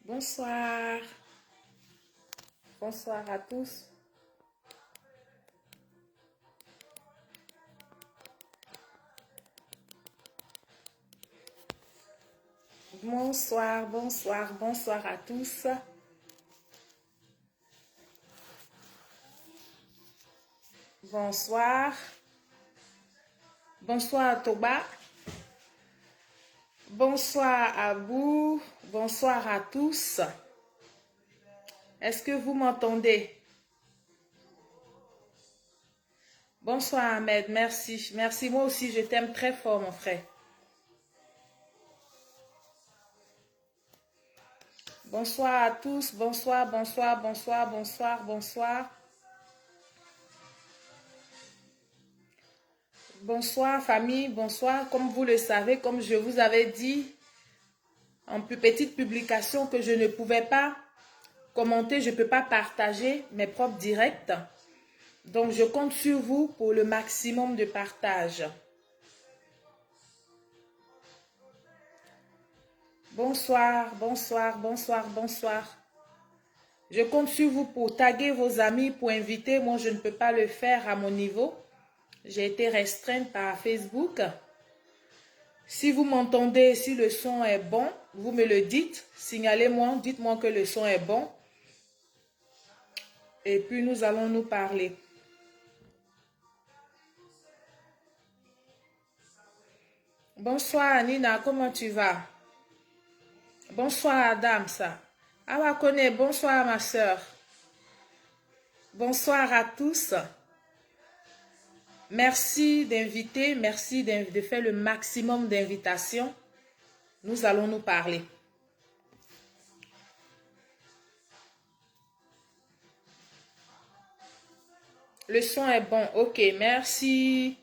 Bonsoir. Bonsoir à tous. Bonsoir, bonsoir, bonsoir à tous. Bonsoir. Bonsoir à Toba. Bonsoir à vous. Bonsoir à tous. Est-ce que vous m'entendez? Bonsoir Ahmed, merci. Merci, moi aussi, je t'aime très fort mon frère. Bonsoir à tous, bonsoir, bonsoir, bonsoir, bonsoir, bonsoir. Bonsoir famille, bonsoir. Comme vous le savez, comme je vous avais dit en petite publication que je ne pouvais pas commenter, je ne peux pas partager mes propres directs. Donc je compte sur vous pour le maximum de partage. Bonsoir, bonsoir, bonsoir, bonsoir. Je compte sur vous pour taguer vos amis, pour inviter. Moi, je ne peux pas le faire à mon niveau. J'ai été restreinte par Facebook. Si vous m'entendez, si le son est bon, vous me le dites. Signalez-moi, dites-moi que le son est bon. Et puis, nous allons nous parler. Bonsoir, Nina, comment tu vas? Bonsoir, Adam, ça. Awakone, bonsoir, ma soeur. Bonsoir à tous. Merci d'inviter, merci de faire le maximum d'invitations. Nous allons nous parler. Le son est bon. Ok, merci.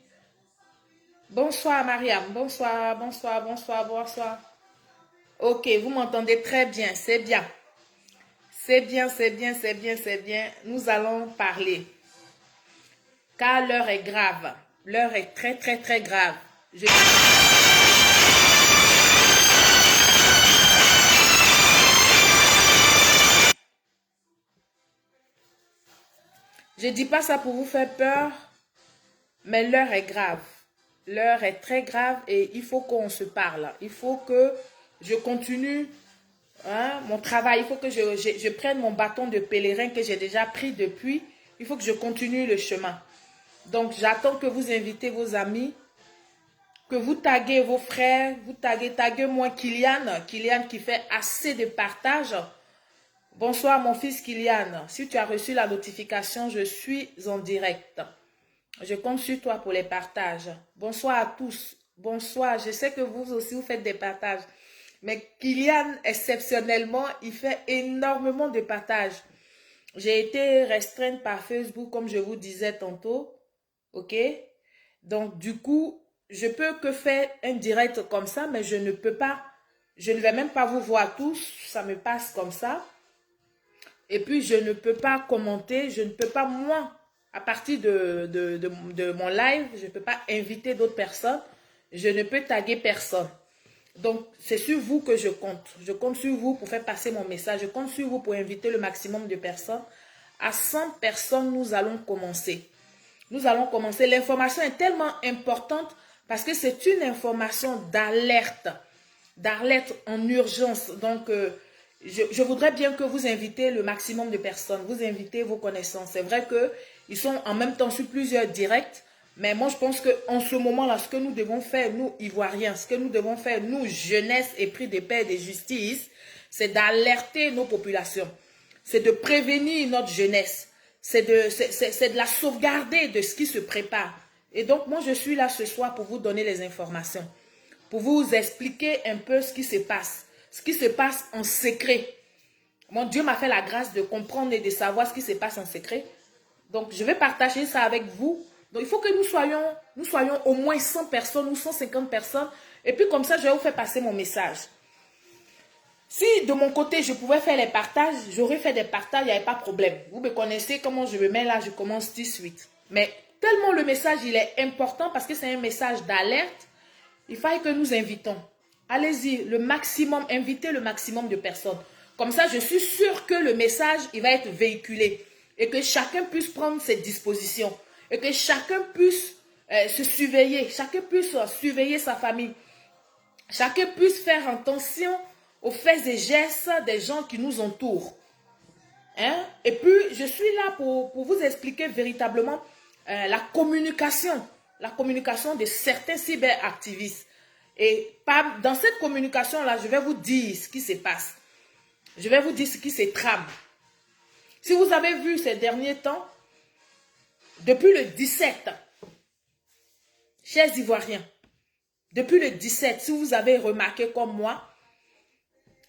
Bonsoir, Mariam. Bonsoir, bonsoir, bonsoir, bonsoir. Ok, vous m'entendez très bien, c'est bien. C'est bien, c'est bien, c'est bien, c'est bien. Nous allons parler. Car l'heure est grave. L'heure est très, très, très grave. Je dis pas ça pour vous faire peur, mais l'heure est grave. L'heure est très grave et il faut qu'on se parle. Il faut que je continue mon travail. Il faut que je prenne mon bâton de pèlerin que j'ai déjà pris depuis. Il faut que je continue le chemin. Donc, j'attends que vous invitez vos amis, que vous taguez vos frères, vous taguez-moi Kylian qui fait assez de partage. Bonsoir mon fils Kylian, si tu as reçu la notification, je suis en direct. Je compte sur toi pour les partages. Bonsoir à tous. Bonsoir, je sais que vous aussi vous faites des partages. Mais Kylian, exceptionnellement, il fait énormément de partages. J'ai été restreinte par Facebook, comme je vous disais tantôt. Ok? Donc, du coup, je peux que faire un direct comme ça, mais je ne peux pas, je ne vais même pas vous voir tous. Ça me passe comme ça. Et puis, je ne peux pas commenter, je ne peux pas, moi, à partir de mon live, je ne peux pas inviter d'autres personnes. Je ne peux taguer personne. Donc, c'est sur vous que je compte. Je compte sur vous pour faire passer mon message. Je compte sur vous pour inviter le maximum de personnes. À 100 personnes, nous allons commencer. Nous allons commencer. L'information est tellement importante parce que c'est une information d'alerte en urgence. Donc, je voudrais bien que vous invitez le maximum de personnes. Vous invitez vos connaissances. C'est vrai qu'ils sont en même temps sur plusieurs directs. Mais moi, je pense qu'en ce moment-là, ce que nous devons faire, nous, Ivoiriens, ce que nous devons faire, nous, jeunesse et prix de paix et de justice, c'est d'alerter nos populations. C'est de prévenir notre jeunesse. C'est de la sauvegarder de ce qui se prépare. Et donc, moi, je suis là ce soir pour vous donner les informations. Pour vous expliquer un peu ce qui se passe. Ce qui se passe en secret. Mon Dieu m'a fait la grâce de comprendre et de savoir ce qui se passe en secret. Donc, je vais partager ça avec vous. Donc, il faut que nous soyons au moins 100 personnes ou 150 personnes. Et puis, comme ça, je vais vous faire passer mon message. Si de mon côté, je pouvais faire les partages, j'aurais fait des partages, il n'y avait pas de problème. Vous me connaissez comment je me mets là, je commence tout de suite. Mais tellement le message, il est important parce que c'est un message d'alerte, il faille que nous invitons. Allez-y, le maximum, invitez le maximum de personnes. Comme ça, je suis sûre que le message, il va être véhiculé. Et que chacun puisse prendre ses dispositions. Et que chacun puisse se surveiller. Chacun puisse surveiller sa famille. Chacun puisse faire attention aux faits et gestes des gens qui nous entourent. Hein? Et puis, je suis là pour vous expliquer véritablement la communication de certains cyberactivistes. Et dans cette communication-là, je vais vous dire ce qui se passe. Je vais vous dire ce qui se trame. Si vous avez vu ces derniers temps, depuis le 17, chers Ivoiriens, depuis le 17, si vous avez remarqué comme moi,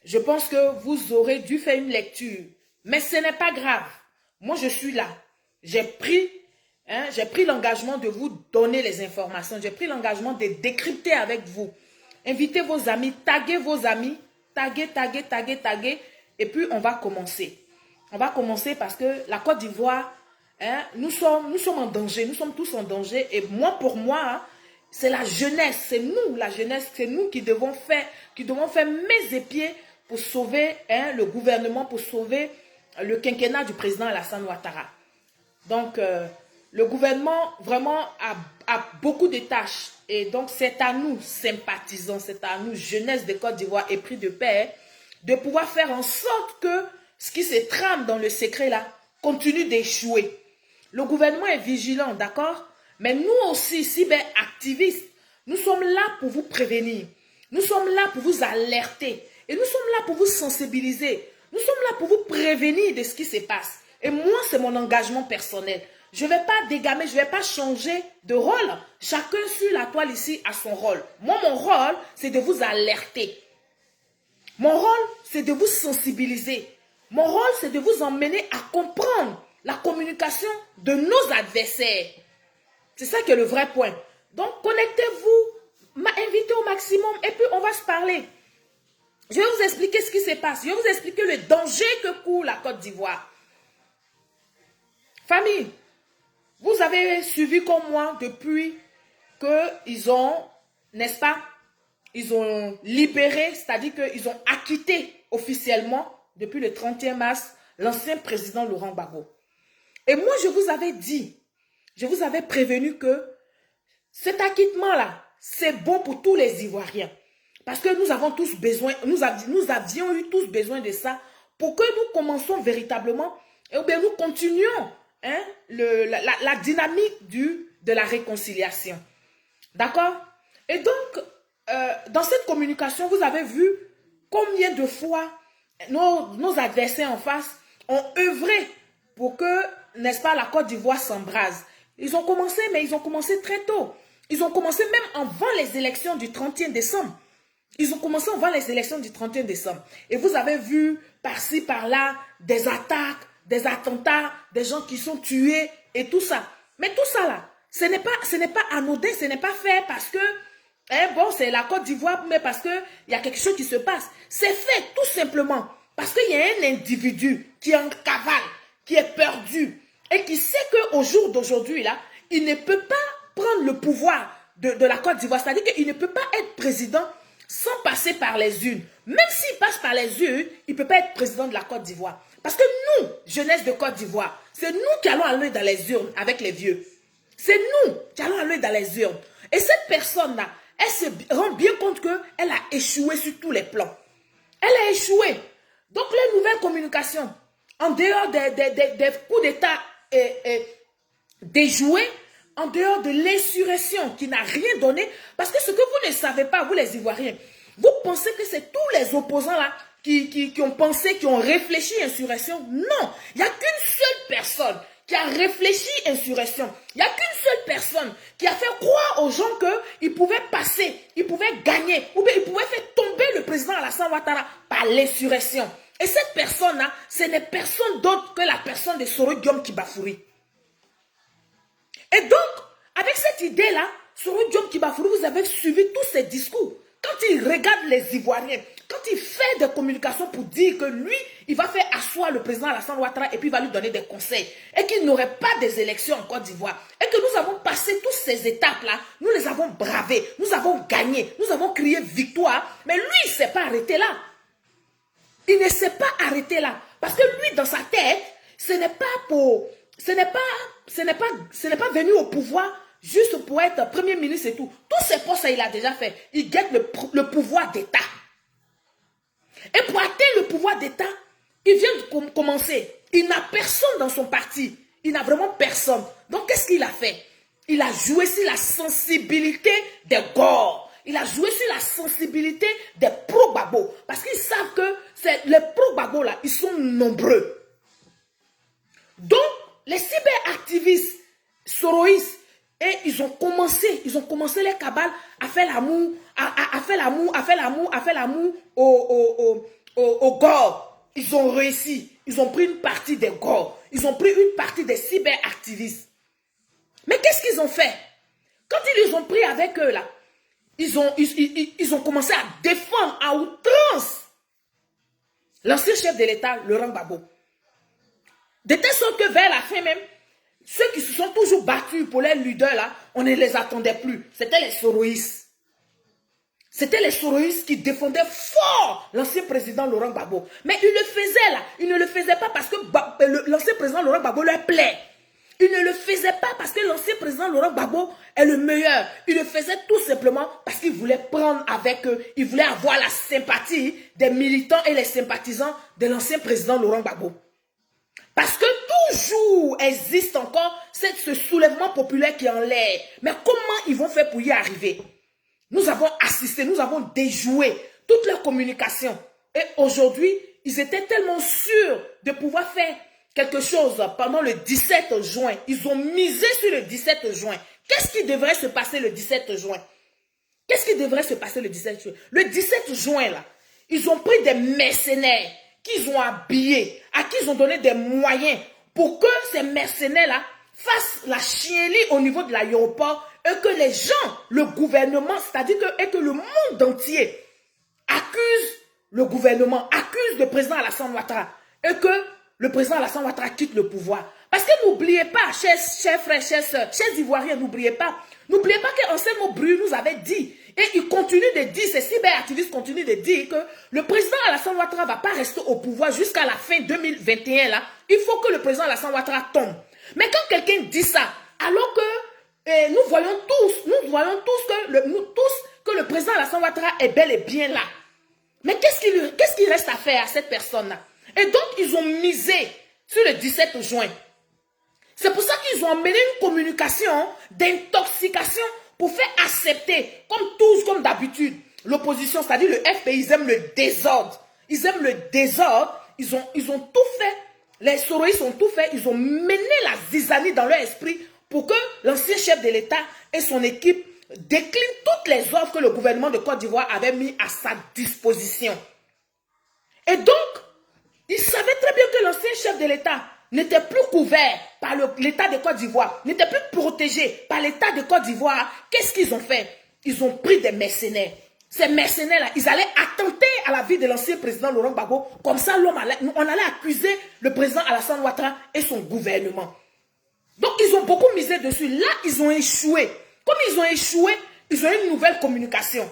je pense que vous aurez dû faire une lecture. Mais ce n'est pas grave. Moi, je suis là. J'ai pris l'engagement de vous donner les informations. J'ai pris l'engagement de décrypter avec vous. Invitez vos amis, taguez vos amis, taguez. Et puis, on va commencer. On va commencer parce que la Côte d'Ivoire, nous sommes en danger. Nous sommes tous en danger. Et moi, pour moi, c'est la jeunesse. C'est nous, la jeunesse. C'est nous qui devons faire mes épieds pour sauver le gouvernement, pour sauver le quinquennat du président Alassane Ouattara. Donc, le gouvernement vraiment a beaucoup de tâches. Et donc, c'est à nous, sympathisants, c'est à nous, jeunesse de Côte d'Ivoire épris de paix, de pouvoir faire en sorte que ce qui se trame dans le secret là continue d'échouer. Le gouvernement est vigilant, d'accord? Mais nous aussi, cyberactivistes, nous sommes là pour vous prévenir. Nous sommes là pour vous alerter. Et nous sommes là pour vous sensibiliser. Nous sommes là pour vous prévenir de ce qui se passe. Et moi, c'est mon engagement personnel. Je ne vais pas dégamer, je ne vais pas changer de rôle. Chacun sur la toile ici a son rôle. Moi, mon rôle, c'est de vous alerter. Mon rôle, c'est de vous sensibiliser. Mon rôle, c'est de vous emmener à comprendre la communication de nos adversaires. C'est ça qui est le vrai point. Donc, connectez-vous, invitez au maximum et puis on va se parler. Je vais vous expliquer ce qui se passe. Je vais vous expliquer le danger que court la Côte d'Ivoire. Famille, vous avez suivi comme moi depuis qu'ils ont, n'est-ce pas, ils ont libéré, c'est-à-dire qu'ils ont acquitté officiellement, depuis le 31 mars, l'ancien président Laurent Gbagbo. Et moi, je vous avais dit, je vous avais prévenu que cet acquittement-là, c'est bon pour tous les Ivoiriens. Parce que nous avons tous besoin, nous avions eu tous besoin de ça pour que nous commençons véritablement, et bien nous continuions la dynamique de la réconciliation. D'accord? Et donc, dans cette communication, vous avez vu combien de fois nos adversaires en face ont œuvré pour que, n'est-ce pas, la Côte d'Ivoire s'embrase. Ils ont commencé, mais ils ont commencé très tôt. Ils ont commencé même avant les élections du 31 décembre. Ils ont commencé avant les élections du 31 décembre. Et vous avez vu par-ci, par-là, des attaques, des attentats, des gens qui sont tués et tout ça. Mais tout ça là, ce n'est pas anodin, ce n'est pas fait parce que, bon, c'est la Côte d'Ivoire, mais parce qu'il y a quelque chose qui se passe. C'est fait tout simplement parce qu'il y a un individu qui est en cavale, qui est perdu et qui sait qu'au jour d'aujourd'hui, là, il ne peut pas prendre le pouvoir de la Côte d'Ivoire. C'est-à-dire qu'il ne peut pas être président sans passer par les urnes. Même s'il passe par les urnes, il ne peut pas être président de la Côte d'Ivoire. Parce que nous, jeunesse de Côte d'Ivoire, c'est nous qui allons aller dans les urnes avec les vieux. C'est nous qui allons aller dans les urnes. Et cette personne-là, elle se rend bien compte qu'elle a échoué sur tous les plans. Elle a échoué. Donc les nouvelles communications, en dehors des coups d'État déjoués, en dehors de l'insurrection qui n'a rien donné, parce que ce que vous ne savez pas, vous les Ivoiriens, vous pensez que c'est tous les opposants là qui ont pensé, qui ont réfléchi insurrection. Non, il n'y a qu'une seule personne qui a réfléchi insurrection. Il n'y a qu'une seule personne qui a fait croire aux gens qu'ils pouvaient passer, ils pouvaient gagner, ou bien ils pouvaient faire tomber le président Alassane Ouattara par l'insurrection. Et cette personne-là, ce n'est personne d'autre que la personne de Soro Guillaume Kibafouri. Et donc, avec cette idée-là, Soro Guillaume Kibafouri, vous avez suivi tous ses discours. Quand il regarde les Ivoiriens, quand il fait des communications pour dire que lui, il va faire asseoir le président Alassane Ouattara et puis il va lui donner des conseils, et qu'il n'aurait pas des élections en Côte d'Ivoire, et que nous avons passé toutes ces étapes-là, nous les avons bravées, nous avons gagné, nous avons crié victoire, mais lui, il ne s'est pas arrêté là. Il ne s'est pas arrêté là. Parce que lui, dans sa tête, ce n'est pas venu au pouvoir juste pour être premier ministre et tout. Tous ces postes, il a déjà fait. Il guette le pouvoir d'État. Et pour atteindre le pouvoir d'État, il vient de commencer. Il n'a personne dans son parti. Il n'a vraiment personne. Donc, qu'est-ce qu'il a fait? Il a joué sur la sensibilité des Gore. Il a joué sur la sensibilité des pro-Gbagbo. Parce qu'ils savent que les pro-Gbagbo, là, ils sont nombreux. Donc, les cyberactivistes soroïstes, et ils ont commencé les cabales à faire l'amour, à faire l'amour au Gore. Ils ont réussi. Ils ont pris une partie des Gore. Ils ont pris une partie des cyberactivistes. Mais qu'est-ce qu'ils ont fait? Quand ils les ont pris avec eux, là, ils ont commencé à défendre à outrance l'ancien chef de l'État, Laurent Gbagbo. De telle sorte que vers la fin même, ceux qui se sont toujours battus pour les leaders, là, on ne les attendait plus. C'était les soroïstes. C'était les soroïstes qui défendaient fort l'ancien président Laurent Gbagbo. Mais ils le faisaient là. Ils ne le faisaient pas parce que l'ancien président Laurent Gbagbo leur plaît. Ils ne le faisaient pas parce que l'ancien président Laurent Gbagbo est le meilleur. Ils le faisaient tout simplement parce qu'ils voulaient prendre avec eux. Ils voulaient avoir la sympathie des militants et les sympathisants de l'ancien président Laurent Gbagbo. Parce que toujours existe encore ce soulèvement populaire qui est en l'air. Mais comment ils vont faire pour y arriver? Nous avons assisté, nous avons déjoué toutes leurs communications. Et aujourd'hui, ils étaient tellement sûrs de pouvoir faire quelque chose pendant le 17 juin. Ils ont misé sur le 17 juin. Qu'est-ce qui devrait se passer le 17 juin? Qu'est-ce qui devrait se passer le 17 juin? Le 17 juin, là, ils ont pris des mercenaires qu'ils ont habillés, à qui ils ont donné des moyens pour que ces mercenaires-là fassent la chienlit au niveau de l'aéroport et que les gens, le gouvernement, c'est-à-dire que le monde entier accuse le gouvernement, accuse le président Alassane Ouattara et que le président Alassane Ouattara quitte le pouvoir. Parce que n'oubliez pas, chers frères, chers sœurs, chers Ivoiriens, n'oubliez pas qu'Anselmo Brû nous avait dit, et il continue de dire, ces cyberactivistes continuent de dire que le président Alassane Ouattara ne va pas rester au pouvoir jusqu'à la fin 2021, là. Il faut que le président Alassane Ouattara tombe. Mais quand quelqu'un dit ça, alors que nous voyons tous que le président Alassane Ouattara est bel et bien là. Mais qu'est-ce qu'il reste à faire à cette personne-là? Et donc, ils ont misé sur le 17 juin. C'est pour ça qu'ils ont emmené une communication d'intoxication pour faire accepter, comme d'habitude, l'opposition, c'est-à-dire le FPI, ils aiment le désordre. Ils aiment le désordre. Ils ont tout fait. Les soroïstes ont tout fait. Ils ont mené la zizanie dans leur esprit pour que l'ancien chef de l'État et son équipe déclinent toutes les offres que le gouvernement de Côte d'Ivoire avait mis à sa disposition. Et donc, ils savaient très bien que l'ancien chef de l'État n'était plus couvert par l'État de Côte d'Ivoire, n'était plus protégé par l'État de Côte d'Ivoire. Qu'est-ce qu'ils ont fait? Ils ont pris des mercenaires. Ces mercenaires-là, ils allaient attenter à la vie de l'ancien président Laurent Gbagbo. Comme ça, on allait accuser le président Alassane Ouattara et son gouvernement. Donc, ils ont beaucoup misé dessus. Là, ils ont échoué. Comme ils ont échoué, ils ont une nouvelle communication.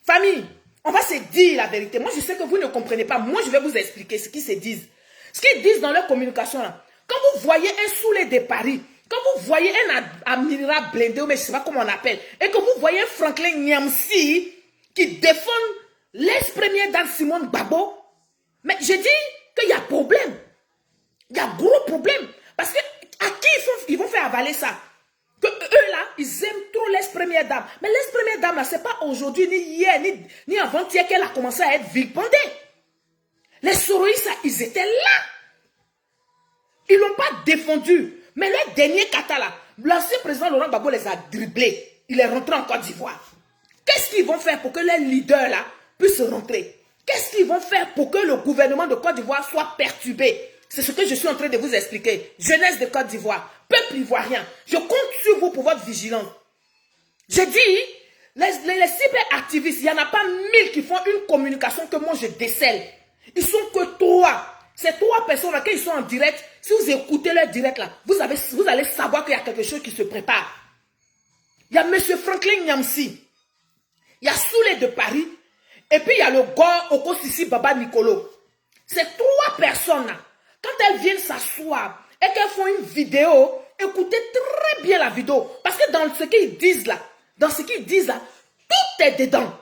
Famille, on va se dire la vérité. Moi, je sais que vous ne comprenez pas. Moi, je vais vous expliquer ce qu'ils se disent. Ce qu'ils disent dans leur communication, là. Quand vous voyez un Soulé de Paris, quand vous voyez un Amira blindé, mais je ne sais pas comment on appelle, et que vous voyez un Franklin Nyamsi qui défend l'ex-première dame Simone Gbagbo, mais je dis qu'il y a problème. Il y a gros problème. Parce que à qui ils vont faire avaler ça? Que eux là, ils aiment trop l'ex-première dame. Mais l'ex-première dame là, c'est pas aujourd'hui, ni hier, ni avant-hier qu'elle a commencé à être vilipendée. Les soroïstes, ils étaient là. Ils ne l'ont pas défendu. Mais le dernier kata là, l'ancien président Laurent Gbagbo les a dribblés. Il est rentré en Côte d'Ivoire. Qu'est-ce qu'ils vont faire pour que les leaders là puissent rentrer? Qu'est-ce qu'ils vont faire pour que le gouvernement de Côte d'Ivoire soit perturbé? C'est ce que je suis en train de vous expliquer. Jeunesse de Côte d'Ivoire, peuple ivoirien, je compte sur vous pour votre vigilance. Je dis, les cyberactivistes, il n'y en a pas 1000 qui font une communication que moi je décèle. Ils sont que 3. Ces 3 personnes là, quand ils sont en direct, si vous écoutez leur direct là, vous allez savoir qu'il y a quelque chose qui se prépare. Il y a M. Franklin Nyamsi, il y a Soulé de Paris, et puis il y a le Gore Okosisi Baba Nicolo. Ces 3 personnes-là, quand elles viennent s'asseoir et qu'elles font une vidéo, écoutez très bien la vidéo. Parce que dans ce qu'ils disent là, tout est dedans.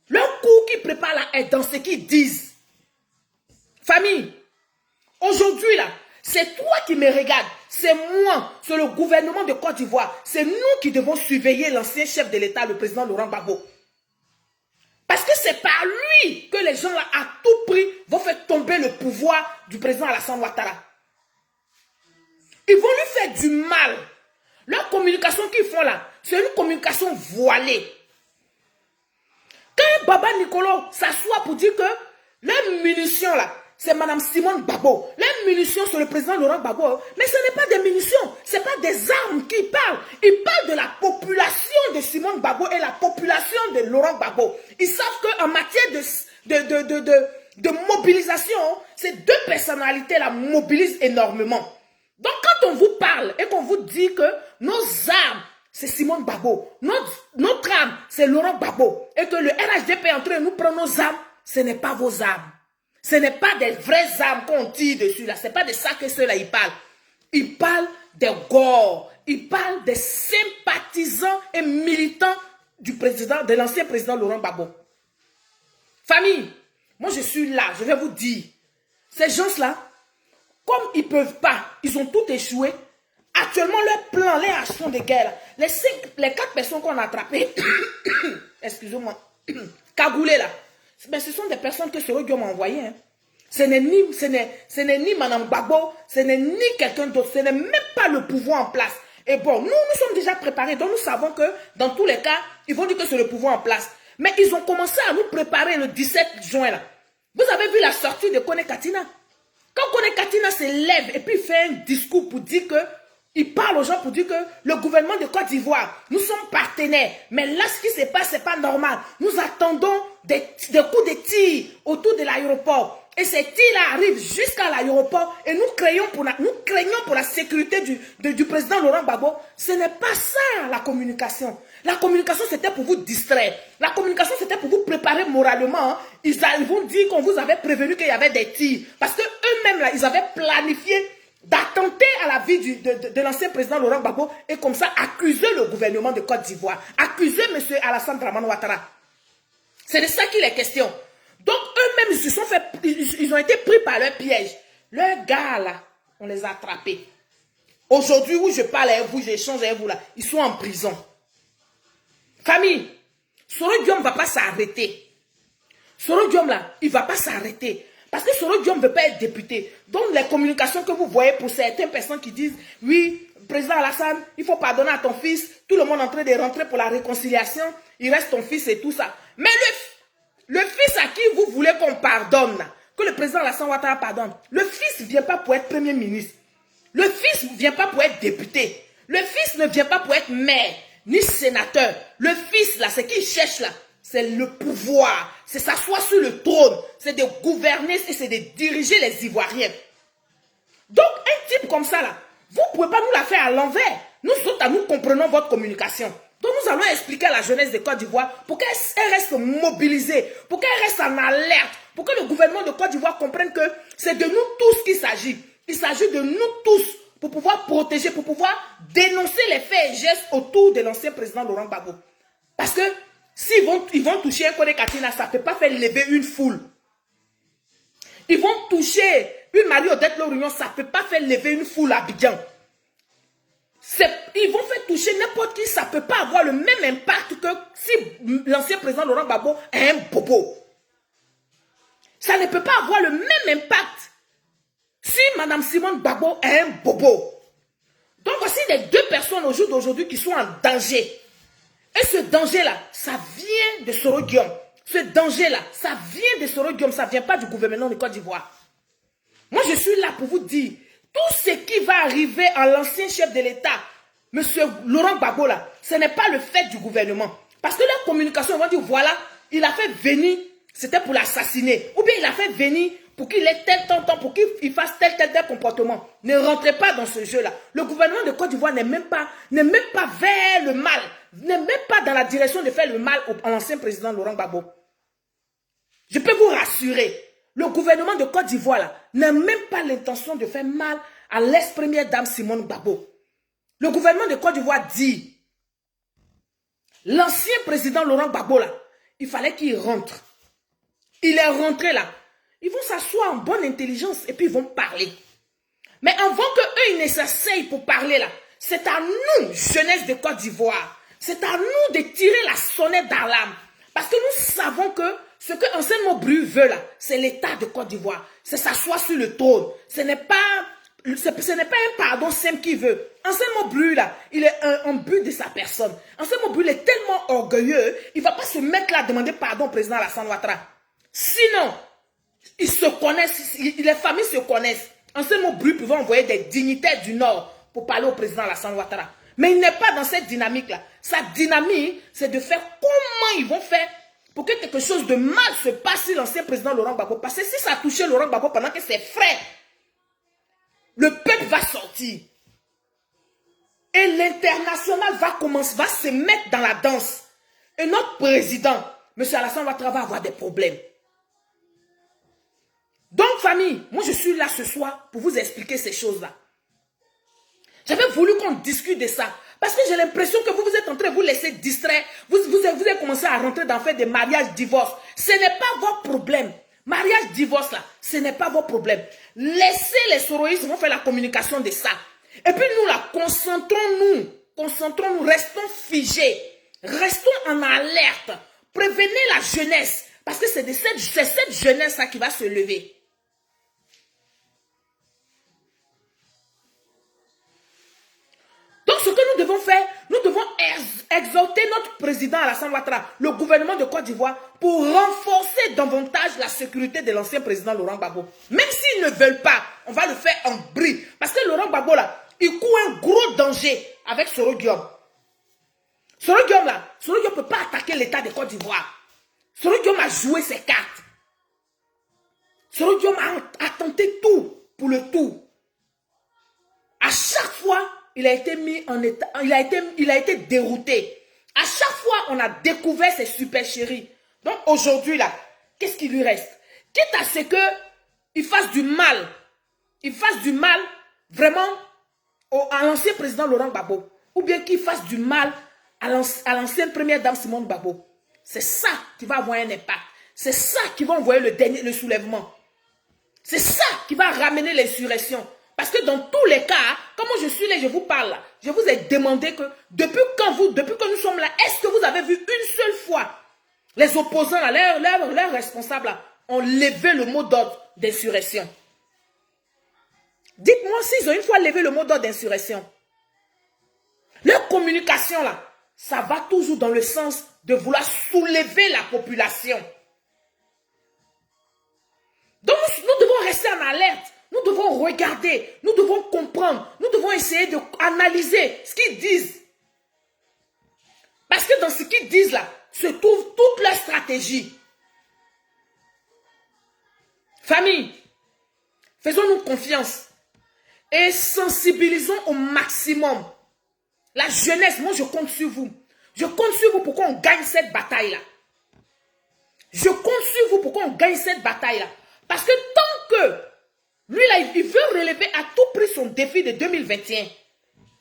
Leur cours qu'ils préparent là est dans ce qu'ils disent. Famille, aujourd'hui là, c'est toi qui me regardes, c'est moi, c'est le gouvernement de Côte d'Ivoire. C'est nous qui devons surveiller l'ancien chef de l'État, le président Laurent Gbagbo. Parce que c'est par lui que les gens là, à tout prix, vont faire tomber le pouvoir du président Alassane Ouattara. Ils vont lui faire du mal. Leur communication qu'ils font là, c'est une communication voilée. Quand Baba Nicolo s'assoit pour dire que les munitions là, c'est Madame Simone Gbagbo. Les munitions, c'est le président Laurent Gbagbo. Mais ce n'est pas des munitions, ce n'est pas des armes qu'il parle. Il parle de la population de Simone Gbagbo et la population de Laurent Gbagbo. Ils savent qu'en matière de mobilisation, ces 2 personnalités-là mobilisent énormément. Donc quand on vous parle et qu'on vous dit que nos armes, c'est Simone Gbagbo, notre arme, c'est Laurent Gbagbo, et que le RHDP est en train de nous prendre nos armes, ce n'est pas vos armes. Ce n'est pas des vraies armes qu'on tire dessus là. Ce n'est pas de ça que ceux-là ils parlent. Ils parlent des gore. Ils parlent des sympathisants et militants du président, de l'ancien président Laurent Gbagbo. Famille, moi je suis là, je vais vous dire. Ces gens-là, comme ils ne peuvent pas, ils ont tout échoué. Actuellement, leur plan, les actions de guerre, les 4 personnes qu'on a attrapées, excusez-moi, cagoulées là, mais ce sont des personnes que Soro Guillaume m'a envoyées. Hein. Ce n'est ni Mme Gbagbo, ce n'est ni quelqu'un d'autre, ce n'est même pas le pouvoir en place. Et bon, nous sommes déjà préparés, donc nous savons que dans tous les cas, ils vont dire que c'est le pouvoir en place. Mais ils ont commencé à nous préparer le 17 juin là. Vous avez vu la sortie de Kone Katina? Quand Kone Katina se lève et puis fait un discours pour dire que il parle aux gens pour dire que le gouvernement de Côte d'Ivoire, nous sommes partenaires. Mais là, ce qui se passe, ce n'est pas normal. Nous attendons des coups de tir autour de l'aéroport. Et ces tirs-là arrivent jusqu'à l'aéroport. Et nous craignons pour la sécurité du président Laurent Gbagbo. Ce n'est pas ça, la communication. La communication, c'était pour vous distraire. La communication, c'était pour vous préparer moralement. Hein. Ils vont dire qu'on vous avait prévenu qu'il y avait des tirs. Parce qu'eux-mêmes, là, ils avaient planifié d'attenter à la vie de l'ancien président Laurent Gbagbo et comme ça accuser le gouvernement de Côte d'Ivoire, accuser M. Alassane Dramane Ouattara. C'est de ça qu'il est question. Donc eux-mêmes, ils ont été pris par leur piège. Leurs gars là, on les a attrapés. Aujourd'hui où je parle avec vous, j'échange avec vous là, ils sont en prison. Famille, Soro Guillaume ne va pas s'arrêter. Soro Guillaume là, il ne va pas s'arrêter. Parce que Soro Guillaume ne veut pas être député. Donc les communications que vous voyez pour certaines personnes qui disent « Oui, président Alassane, il faut pardonner à ton fils. Tout le monde est en train de rentrer pour la réconciliation. Il reste ton fils et tout ça. » Mais le fils à qui vous voulez qu'on pardonne, que le président Alassane Ouattara pardonne, le fils ne vient pas pour être premier ministre. Le fils ne vient pas pour être député. Le fils ne vient pas pour être maire, ni sénateur. Le fils là, ce qu'il cherche là, c'est le pouvoir, c'est s'asseoir sur le trône, c'est de gouverner et c'est de diriger les Ivoiriens. Donc, un type comme ça, là, vous ne pouvez pas nous la faire à l'envers. Nous autres, nous comprenons votre communication. Donc, nous allons expliquer à la jeunesse de Côte d'Ivoire pour qu'elle reste mobilisée, pour qu'elle reste en alerte, pour que le gouvernement de Côte d'Ivoire comprenne que c'est de nous tous qu'il s'agit. Il s'agit de nous tous pour pouvoir protéger, pour pouvoir dénoncer les faits et gestes autour de l'ancien président Laurent Gbagbo. Parce que s'ils vont toucher un Kone Katina, ça ne peut pas faire lever une foule. Ils vont toucher une Marie-Odette Lorignon, ça ne peut pas faire lever une foule à Abidjan. Ils vont faire toucher n'importe qui, ça ne peut pas avoir le même impact que si l'ancien président Laurent Gbagbo est un bobo. Ça ne peut pas avoir le même impact si Mme Simone Gbagbo est un bobo. Donc voici les 2 personnes au jour d'aujourd'hui qui sont en danger. Et ce danger-là, ça vient de Soro Guillaume. Ce danger-là, ça vient de Soro Guillaume, ça ne vient pas du gouvernement de Côte d'Ivoire. Moi, je suis là pour vous dire, tout ce qui va arriver à l'ancien chef de l'État, M. Laurent Gbagbo, là, ce n'est pas le fait du gouvernement. Parce que la communication, ils vont dire, voilà, il a fait venir, c'était pour l'assassiner. Ou bien il a fait venir pour qu'il ait tel temps, pour qu'il fasse tel comportement. Ne rentrez pas dans ce jeu-là. Le gouvernement de Côte d'Ivoire n'est même pas vers le mal, n'est même pas dans la direction de faire le mal à l'ancien président Laurent Gbagbo. Je peux vous rassurer. le gouvernement de Côte d'Ivoire n'a même pas l'intention de faire mal à l'ex-première dame Simone Gbagbo. Le gouvernement de Côte d'Ivoire dit, l'ancien président Laurent Gbagbo, là, il fallait qu'il rentre. Il est rentré là. Ils vont s'asseoir en bonne intelligence et puis ils vont parler. Mais avant qu'eux, ils ne s'asseyent pour parler là, c'est à nous, jeunesse de Côte d'Ivoire, c'est à nous de tirer la sonnette d'alarme. Parce que nous savons que ce que Ansel Mobru veut là, c'est l'État de Côte d'Ivoire. C'est s'asseoir sur le trône. Ce n'est pas un pardon simple qu'il veut. Ansel Mobru là, il est un but de sa personne. Ansel Mobru est tellement orgueilleux, il ne va pas se mettre là à demander pardon au président Alassane Ouattara. Sinon, ils se connaissent, les familles se connaissent. Ansel Mobru pouvait envoyer des dignitaires du Nord pour parler au président Alassane Ouattara. Mais il n'est pas dans cette dynamique-là. Sa dynamique, c'est de faire comment ils vont faire pour que quelque chose de mal se passe sur l'ancien président Laurent Gbagbo. Parce que si ça a touché Laurent Gbagbo pendant que c'est frais, le peuple va sortir. Et l'international va se mettre dans la danse. Et notre président, M. Alassane Ouattara, va avoir des problèmes. Donc, famille, moi je suis là ce soir pour vous expliquer ces choses-là. J'avais voulu qu'on discute de ça. Parce que j'ai l'impression que vous êtes en train de vous laisser distraire. Vous avez commencé à rentrer dans faire des mariages, divorces. Ce n'est pas votre problème. Mariage, divorce, là, ce n'est pas votre problème. Laissez les soroïstes vont faire la communication de ça. Et puis nous, là, concentrons-nous, restons figés. Restons en alerte. Prévenez la jeunesse. Parce que c'est cette jeunesse-là qui va se lever. Donc, ce que nous devons faire, nous devons exhorter notre président Alassane Ouattara, le gouvernement de Côte d'Ivoire, pour renforcer davantage la sécurité de l'ancien président Laurent Gbagbo. Même s'ils ne veulent pas, on va le faire en bris. Parce que Laurent Gbagbo, là, il court un gros danger avec Soro Guillaume. Soro Guillaume, là, Soro Guillaume ne peut pas attaquer l'État de Côte d'Ivoire. Soro Guillaume a joué ses cartes. Soro Guillaume a tenté tout pour le tout. À chaque fois, il a été mis en état, il a été dérouté. À chaque fois, on a découvert ses super chéris. Donc aujourd'hui, là, qu'est-ce qui lui reste? Quitte à ce qu'il fasse du mal, vraiment à l'ancien président Laurent Gbagbo, ou bien qu'il fasse du mal à l'ancienne première dame Simone Gbagbo. C'est ça qui va avoir un impact. C'est ça qui va envoyer le soulèvement. C'est ça qui va ramener l'insurrection. Parce que dans tous les cas, comme je suis là, je vous parle là, je vous ai demandé que depuis que nous sommes là, est-ce que vous avez vu une seule fois les opposants, là, leurs responsables là, ont levé le mot d'ordre d'insurrection? Dites-moi s'ils ont une fois levé le mot d'ordre d'insurrection. Leur communication là, ça va toujours dans le sens de vouloir soulever la population. Donc nous devons rester en alerte. Nous devons regarder, nous devons comprendre, nous devons essayer d'analyser ce qu'ils disent. Parce que dans ce qu'ils disent là, se trouve toute leur stratégie. Famille, faisons-nous confiance et sensibilisons au maximum. La jeunesse, moi je compte sur vous. Je compte sur vous pour qu'on gagne cette bataille-là. Je compte sur vous pour qu'on gagne cette bataille-là. Parce que tant que lui, là, il veut relever à tout prix son défi de 2021.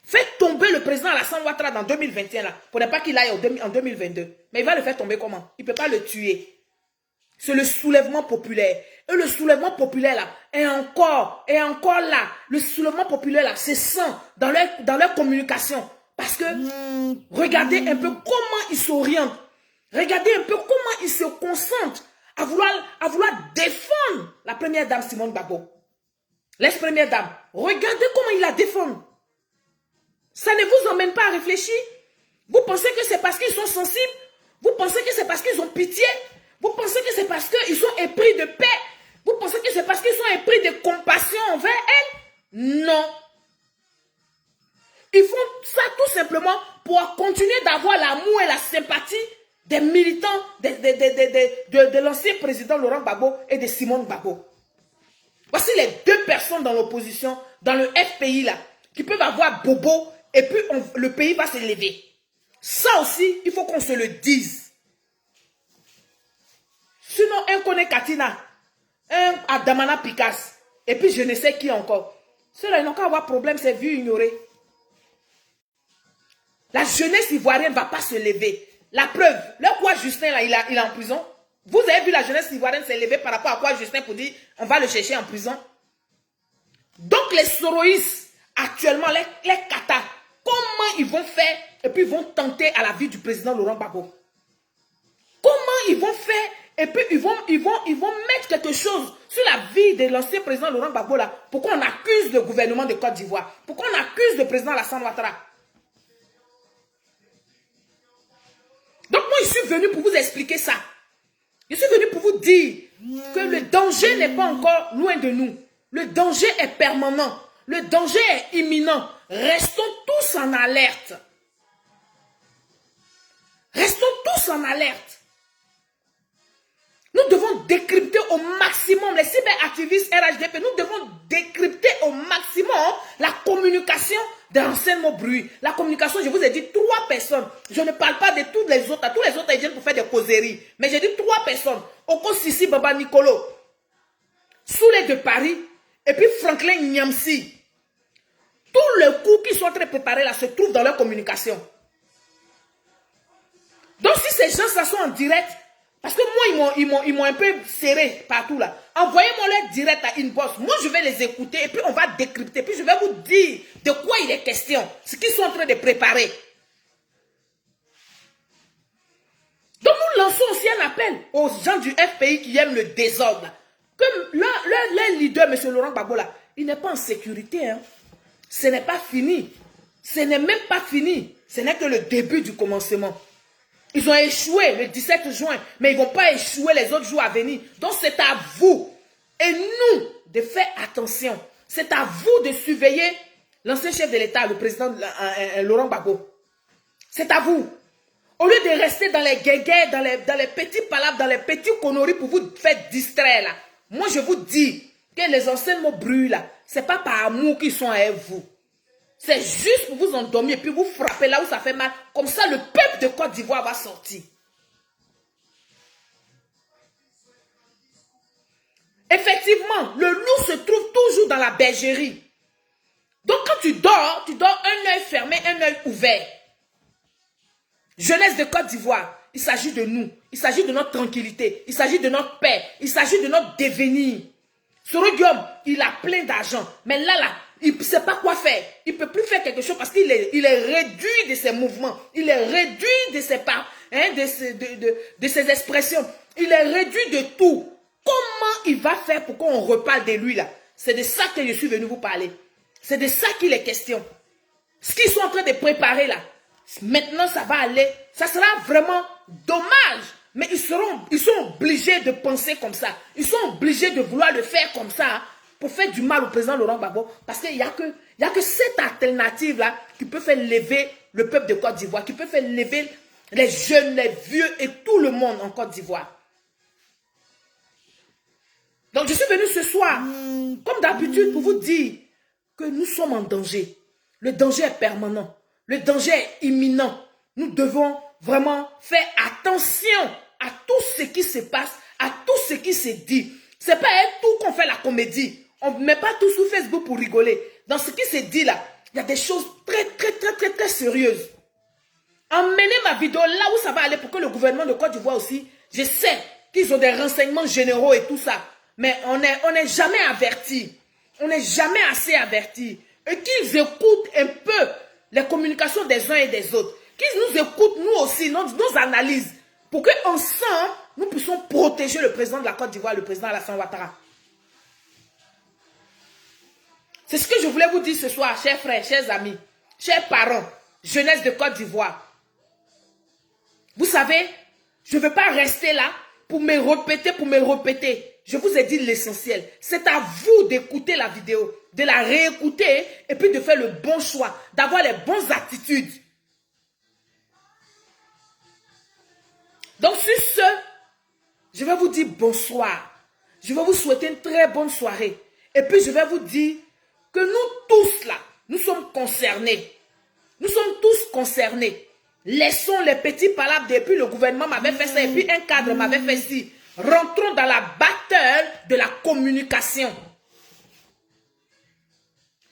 Faites tomber le président Alassane Ouattara dans 2021, là, pour ne pas qu'il aille en 2022. Mais il va le faire tomber comment? Il ne peut pas le tuer. C'est le soulèvement populaire. Et le soulèvement populaire, là, est encore là. Le soulèvement populaire, là, c'est sans dans leur communication. Parce que, regardez un peu comment ils s'orientent. Regardez un peu comment ils se concentrent à vouloir défendre la première dame Simone Gbagbo. L'ex-première dame, regardez comment il la défend. Ça ne vous emmène pas à réfléchir. Vous pensez que c'est parce qu'ils sont sensibles? Vous pensez que c'est parce qu'ils ont pitié? Vous pensez que c'est parce qu'ils sont épris de paix? Vous pensez que c'est parce qu'ils sont épris de compassion envers elle? Non. Ils font ça tout simplement pour continuer d'avoir l'amour et la sympathie des militants de l'ancien président Laurent Gbagbo et de Simone Gbagbo. Voici les deux personnes dans l'opposition, dans le FPI là, qui peuvent avoir bobo et puis le pays va se lever. Ça aussi, il faut qu'on se le dise. Sinon, un connaît Katina. un Adamana Picasse, et puis je ne sais qui encore. Ceux-là, ils n'ont qu'à avoir problème, c'est vu ignorer. La jeunesse ivoirienne ne va pas se lever. La preuve, le quoi Justin, là, il est en prison. Vous avez vu la jeunesse ivoirienne s'est levée par rapport à quoi Justin pour dire on va le chercher en prison. Donc les soroïstes, actuellement, les Kata, comment ils vont faire et puis ils vont tenter à la vie du président Laurent Gbagbo? Comment ils vont faire et puis ils vont mettre quelque chose sur la vie de l'ancien président Laurent Gbagbo là? Pourquoi on accuse le gouvernement de Côte d'Ivoire? Pourquoi on accuse le président Alassane Ouattara? Donc moi je suis venu pour vous expliquer ça. Je suis venu pour vous dire que le danger n'est pas encore loin de nous. Le danger est permanent. Le danger est imminent. Restons tous en alerte. Restons tous en alerte. Nous devons décrypter au maximum, les cyberactivistes RHDP, nous devons décrypter au maximum la communication des renseignements bruits. La communication, je vous ai dit 3 personnes. Je ne parle pas de toutes les autres. Tous les autres, ils viennent pour faire des causeries. Mais j'ai dit 3 personnes. Oko Sissi Baba Nicolo, Soulé de Paris, et puis Franklin Nyamsi. Tous les coups qui sont très préparés là se trouvent dans leur communication. Donc si ces gens sont en direct, parce que moi, ils m'ont un peu serré partout là. Envoyez-moi leur direct à inbox. Moi, je vais les écouter et puis on va décrypter. Puis je vais vous dire de quoi il est question. Ce qu'ils sont en train de préparer. Donc nous lançons aussi un appel aux gens du FPI qui aiment le désordre. Que leur leader, M. Laurent Gbagbo là, il n'est pas en sécurité. Hein. Ce n'est pas fini. Ce n'est même pas fini. Ce n'est que le début du commencement. Ils ont échoué le 17 juin, mais ils ne vont pas échouer les autres jours à venir. Donc c'est à vous et nous de faire attention. C'est à vous de surveiller l'ancien chef de l'État, le président Laurent Gbagbo. C'est à vous. Au lieu de rester dans les guéguerres, dans les petits palabres, dans les petits conneries pour vous faire distraire là. Moi je vous dis que les enseignements brûlent là. Ce n'est pas par amour qu'ils sont avec vous. C'est juste pour vous endormir et puis vous frapper là où ça fait mal. Comme ça, le peuple de Côte d'Ivoire va sortir. Effectivement, le loup se trouve toujours dans la bergerie. Donc quand tu dors un œil fermé, un œil ouvert. Jeunesse de Côte d'Ivoire, il s'agit de nous. Il s'agit de notre tranquillité. Il s'agit de notre paix. Il s'agit de notre devenir. Soro Guillaume, il a plein d'argent. Mais là, il ne sait pas quoi faire. Il ne peut plus faire quelque chose parce qu'il est réduit de ses mouvements. Il est réduit de ses expressions. Il est réduit de tout. Comment il va faire pour qu'on reparle de lui là? C'est de ça que je suis venu vous parler. C'est de ça qu'il est question. Ce qu'ils sont en train de préparer là, maintenant ça va aller. Ça sera vraiment dommage. Mais ils sont obligés de penser comme ça. Ils sont obligés de vouloir le faire comme ça. Hein, pour faire du mal au président Laurent Gbagbo. Parce qu'il n'y a que cette alternative-là qui peut faire lever le peuple de Côte d'Ivoire, qui peut faire lever les jeunes, les vieux et tout le monde en Côte d'Ivoire. Donc je suis venu ce soir, comme d'habitude, pour vous dire que nous sommes en danger. Le danger est permanent. Le danger est imminent. Nous devons vraiment faire attention à tout ce qui se passe, à tout ce qui se dit. Ce n'est pas tout qu'on fait la comédie. On ne met pas tout sur Facebook pour rigoler. Dans ce qui se dit là, il y a des choses très sérieuses. Emmenez ma vidéo là où ça va aller pour que le gouvernement de Côte d'Ivoire aussi, je sais qu'ils ont des renseignements généraux et tout ça. Mais on n'est jamais averti. On n'est jamais assez averti. Et qu'ils écoutent un peu les communications des uns et des autres. Qu'ils nous écoutent nous aussi, nos analyses. Pour qu'ensemble, nous puissions protéger le président de la Côte d'Ivoire, le président Alassane Ouattara. C'est ce que je voulais vous dire ce soir, chers frères, chers amis, chers parents, jeunesse de Côte d'Ivoire. Vous savez, je ne veux pas rester là pour me répéter. Je vous ai dit l'essentiel. C'est à vous d'écouter la vidéo, de la réécouter et puis de faire le bon choix, d'avoir les bonnes attitudes. Donc sur ce, je vais vous dire bonsoir. Je vais vous souhaiter une très bonne soirée. Et puis je vais vous dire que nous tous là, nous sommes concernés. Nous sommes tous concernés. Laissons les petits palabres depuis le gouvernement m'avait fait ça et puis un cadre m'avait fait ci. Rentrons dans la bataille de la communication.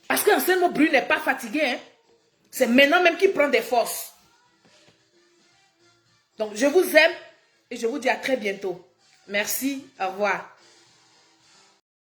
Parce qu'Anselmo Brune n'est pas fatigué. Hein? C'est maintenant même qu'il prend des forces. Donc, je vous aime et je vous dis à très bientôt. Merci, au revoir.